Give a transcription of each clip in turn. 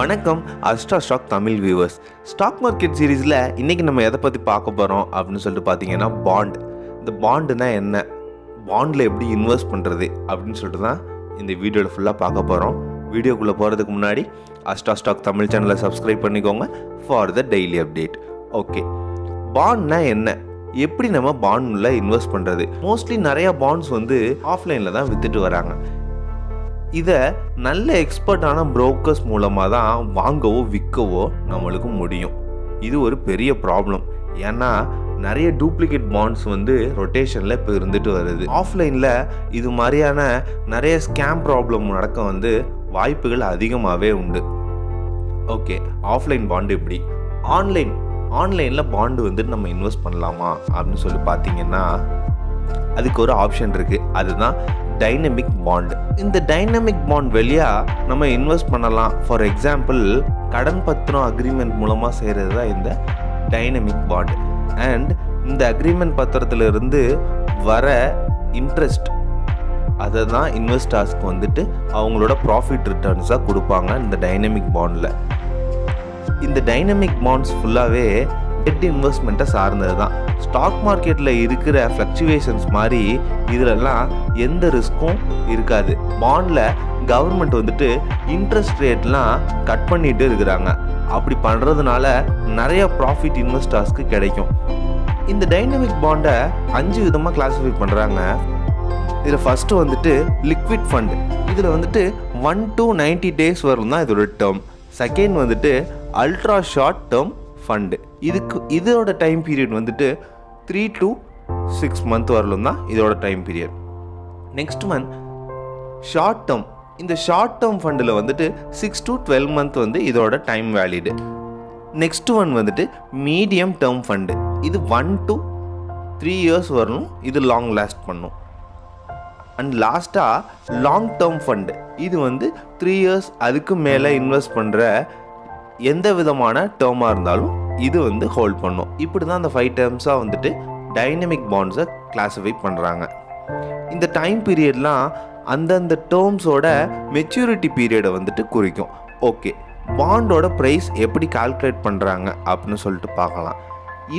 வணக்கம் Astra stock Tamil viewers. Stock market சீரீஸில் இன்றைக்கி நம்ம எதை பற்றி பார்க்க போகிறோம் அப்படின்னு சொல்லிட்டு பார்த்தீங்கன்னா பாண்ட். இந்த பாண்டுனா என்ன, பாண்டில் எப்படி இன்வெஸ்ட் பண்ணுறது அப்படின்னு சொல்லிட்டு தான் இந்த வீடியோவில் ஃபுல்லாக பார்க்க போகிறோம். வீடியோக்குள்ளே போகிறதுக்கு முன்னாடி அஸ்ட்ரா ஸ்டாக் தமிழ் சேனலை சப்ஸ்கிரைப் பண்ணிக்கோங்க for the daily update. Okay, பாண்ட்னா என்ன, எப்படி நம்ம பாண்டில் இன்வெஸ்ட் பண்ணுறது? மோஸ்ட்லி நிறையா பாண்ட்ஸ் வந்து ஆஃப்லைனில் தான் விற்றுட்டு வராங்க. இதை நல்ல எக்ஸ்பர்ட்டான புரோக்கர்ஸ் மூலமாக தான் வாங்கவோ விற்கவோ நம்மளுக்கு முடியும். இது ஒரு பெரிய ப்ராப்ளம். ஏன்னா நிறைய டூப்ளிகேட் பாண்ட்ஸ் வந்து ரொட்டேஷனில் இப்போ இருந்துட்டு வருது. ஆஃப்லைனில் இது மாதிரியான நிறைய ஸ்கேம் ப்ராப்ளம் நடக்க வந்து வாய்ப்புகள் அதிகமாகவே உண்டு. ஓகே, ஆஃப்லைன் பாண்டு எப்படி, ஆன்லைனில் பாண்டு வந்துட்டு நம்ம இன்வெஸ்ட் பண்ணலாமா அப்படின்னு சொல்லி பார்த்தீங்கன்னா அதுக்கு ஒரு ஆப்ஷன் இருக்குது. அதுதான் டைனமிக் பாண்ட். இந்த டைனமிக் பாண்ட் வழியாக நம்ம இன்வெஸ்ட் பண்ணலாம். ஃபார் எக்ஸாம்பிள், கடன் பத்திரம் அக்ரிமெண்ட் மூலமாக செய்கிறது தான் இந்த டைனமிக் பாண்ட். அண்ட் இந்த அக்ரிமெண்ட் பத்திரத்திலிருந்து வர இன்ட்ரெஸ்ட் அதை தான் இன்வெஸ்டர்ஸ்க்கு வந்துட்டு அவங்களோட ப்ராஃபிட் ரிட்டர்ன்ஸாக கொடுப்பாங்க இந்த டைனமிக் பாண்டில். இந்த டைனமிக் பாண்ட்ஸ் ஃபுல்லாகவே டெட் இன்வெஸ்ட்மெண்ட்டை சார்ந்தது தான். ஸ்டாக் மார்க்கெட்டில் இருக்கிற ஃப்ளக்சுவேஷன்ஸ் மாதிரி இதிலெல்லாம் எந்த ரிஸ்க்கும் இருக்காது. பாண்டில் கவர்மெண்ட் வந்துட்டு இன்ட்ரெஸ்ட் ரேட்லாம் கட் பண்ணிட்டு இருக்கிறாங்க. அப்படி பண்ணுறதுனால நிறைய ப்ராஃபிட் இன்வெஸ்டர்ஸ்க்கு கிடைக்கும். இந்த டைனமிக் பாண்டை 5 விதமாக கிளாஸிஃபை பண்ணுறாங்க. இதில் ஃபஸ்ட்டு வந்துட்டு லிக்விட் ஃபண்ட். இதில் வந்துட்டு 1 to 90 days வரும் தான் இதோட டேர்ம். செகண்ட் வந்துட்டு அல்ட்ரா ஷார்ட் டேர்ம் ஃபண்டு. இதோட டைம் பீரியட் வந்துட்டு 3 to 6 months வரலும் தான் இதோட time period. Next one short term. இந்த ஷார்ட் டேர்ம் ஃபண்டில் வந்துட்டு 6 to 12 months வந்து இதோட டைம் வேலிடு. நெக்ஸ்ட் ஒன் வந்துட்டு மீடியம் டேர்ம் ஃபண்டு. இது 1 to 3 years வரணும், இது லாங் லாஸ்ட் பண்ணும். அண்ட் லாஸ்ட்டாக லாங் டேர்ம் ஃபண்டு. இது வந்து 3 years அதுக்கு மேலே இன்வெஸ்ட் பண்ணுற எந்த விதமான டேர்மாக இருந்தாலும் இது வந்து ஹோல்ட் பண்ணும். இப்படி தான் அந்த 5 டேர்ம்ஸாக வந்துட்டு டைனமிக் பாண்ட்ஸை கிளாஸிஃபை பண்ணுறாங்க. இந்த டைம் பீரியட்லாம் அந்தந்த டேர்ம்ஸோட மெச்சூரிட்டி பீரியடை வந்துட்டு குறிக்கும். ஓகே, பாண்டோட ப்ரைஸ் எப்படி கால்குலேட் பண்ணுறாங்க அப்படின்னு சொல்லிட்டு பார்க்கலாம்.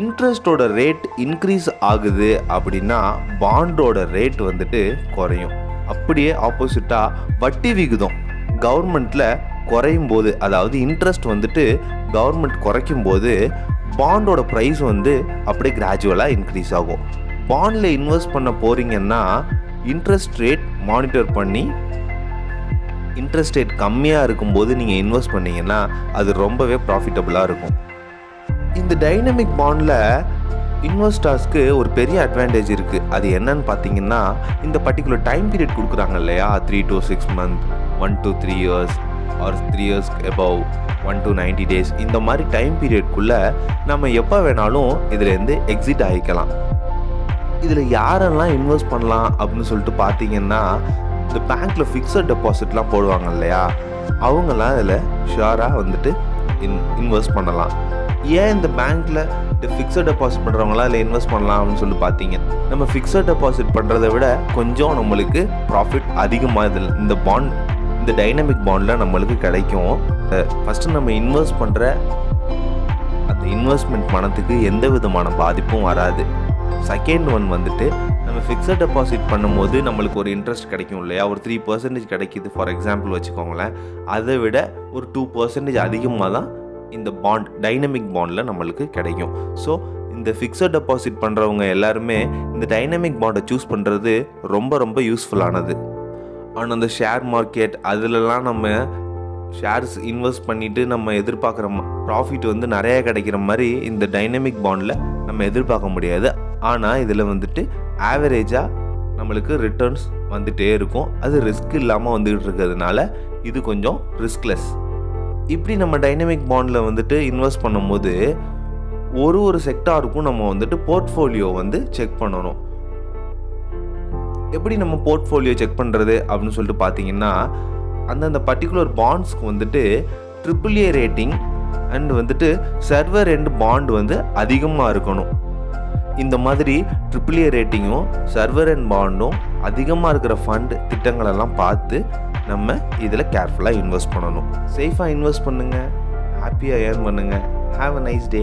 இன்ட்ரெஸ்டோட ரேட் இன்க்ரீஸ் ஆகுது அப்படின்னா பாண்டோட ரேட் வந்துட்டு குறையும். அப்படியே ஆப்போசிட்டாக வட்டி விகிதம் கவர்மெண்ட்டில் குறையும் போது, அதாவது இன்ட்ரெஸ்ட் வந்துட்டு கவர்மெண்ட் குறைக்கும் போது பாண்டோட ப்ரைஸ் வந்து அப்படியே கிராஜுவலாக இன்க்ரீஸ் ஆகும். பாண்டில் இன்வெஸ்ட் பண்ண போகிறீங்கன்னா இன்ட்ரெஸ்ட் ரேட் மானிட்டர் பண்ணி இன்ட்ரெஸ்ட் ரேட் கம்மியாக இருக்கும்போது நீங்கள் இன்வெஸ்ட் பண்ணிங்கன்னா அது ரொம்பவே ப்ராஃபிட்டபுளாக இருக்கும். இந்த டைனமிக் பாண்டில் இன்வெஸ்டர்ஸ்க்கு ஒரு பெரிய அட்வான்டேஜ் இருக்குது. அது என்னன்னு பார்த்தீங்கன்னா, இந்த பர்டிகுலர் டைம் பீரியட் கொடுக்குறாங்க இல்லையா, 3 to 6 months, 1 to 3 years or 3 years above, 1 to 90 days, இந்த மாதிரி டைம் பீரியட்குள்ளே நம்ம எப்போ வேணாலும் இதுலேருந்து எக்ஸிட் ஆகிக்கலாம். இதில் யாரெல்லாம் இன்வெஸ்ட் பண்ணலாம் அப்படின்னு சொல்லிட்டு பார்த்தீங்கன்னா, இந்த பேங்க்கில் ஃபிக்ஸட் டெபாசிட்லாம் போடுவாங்க இல்லையா, அவங்கெல்லாம் இதில் ஷுவராக வந்துட்டு இன்வெஸ்ட் பண்ணலாம். ஏன் இந்த பேங்க்கில் ஃபிக்ஸட் டெபாசிட் பண்ணுறவங்களாம் இதில் இன்வெஸ்ட் பண்ணலாம் அப்படின்னு சொல்லி பார்த்தீங்க, நம்ம ஃபிக்ஸட் டெபாசிட் பண்ணுறதை விட கொஞ்சம் நம்மளுக்கு ப்ராஃபிட் அதிகமாக இந்த டைனமிக் பாண்டில் நம்மளுக்கு கிடைக்கும். ஃபஸ்ட்டு நம்ம இன்வெஸ்ட் பண்ணுற அந்த இன்வெஸ்ட்மெண்ட் பணத்துக்கு எந்த விதமான பாதிப்பும் வராது. செகண்ட் ஒன் வந்துட்டு நம்ம ஃபிக்ஸட் டெபாசிட் பண்ணும்போது நம்மளுக்கு ஒரு இன்ட்ரெஸ்ட் கிடைக்கும் இல்லையா, ஒரு 3% கிடைக்கிது ஃபார் எக்ஸாம்பிள் வச்சுக்கோங்களேன். அதை விட ஒரு 2% அதிகமாக தான் இந்த பாண்ட் டைனமிக் பாண்டில் நம்மளுக்கு கிடைக்கும். ஸோ இந்த ஃபிக்ஸட் டெபாசிட் பண்ணுறவங்க எல்லாருமே இந்த டைனமிக் பாண்டை சூஸ் பண்ணுறது ரொம்ப ரொம்ப யூஸ்ஃபுல்லானது. ஆனால் அந்த ஷேர் மார்க்கெட் அதிலலாம் நம்ம ஷேர்ஸ் இன்வெஸ்ட் பண்ணிவிட்டு நம்ம எதிர்பார்க்குற ப்ராஃபிட் வந்து நிறையா கிடைக்கிற மாதிரி இந்த டைனமிக் பாண்டில் நம்ம எதிர்பார்க்க முடியாது. ஆனால் இதில் வந்துட்டு ஆவரேஜாக நம்மளுக்கு ரிட்டர்ன்ஸ் வந்துகிட்டே இருக்கும். அது ரிஸ்க் இல்லாமல் வந்துக்கிட்டு இருக்கிறதுனால இது கொஞ்சம் ரிஸ்க்லெஸ். இப்படி நம்ம டைனமிக் பாண்டில் வந்துட்டு இன்வெஸ்ட் பண்ணும்போது ஒரு செக்டாருக்கும் நம்ம வந்துட்டு போர்ட்ஃபோலியோ வந்து செக் பண்ணணும். எப்படி நம்ம போர்ட்ஃபோலியோ செக் பண்ணுறது அப்படின்னு சொல்லிட்டு பார்த்தீங்கன்னா, அந்தந்த பர்டிகுலர் பாண்ட்ஸ்க்கு வந்துட்டு AAA ரேட்டிங் அண்ட் வந்துட்டு சர்வர் எண்ட் பாண்ட் வந்து அதிகமாக இருக்கணும். இந்த மாதிரி AAA ரேட்டிங்கும் சர்வர் அண்ட் பாண்டும் அதிகமாக இருக்கிற ஃபண்ட் திட்டங்களெல்லாம் பார்த்து நம்ம இதில் கேர்ஃபுல்லாக இன்வெஸ்ட் பண்ணணும். சேஃபாக இன்வெஸ்ட் பண்ணுங்கள், ஹாப்பியாக ஏர்ன் பண்ணுங்கள். Have a nice day.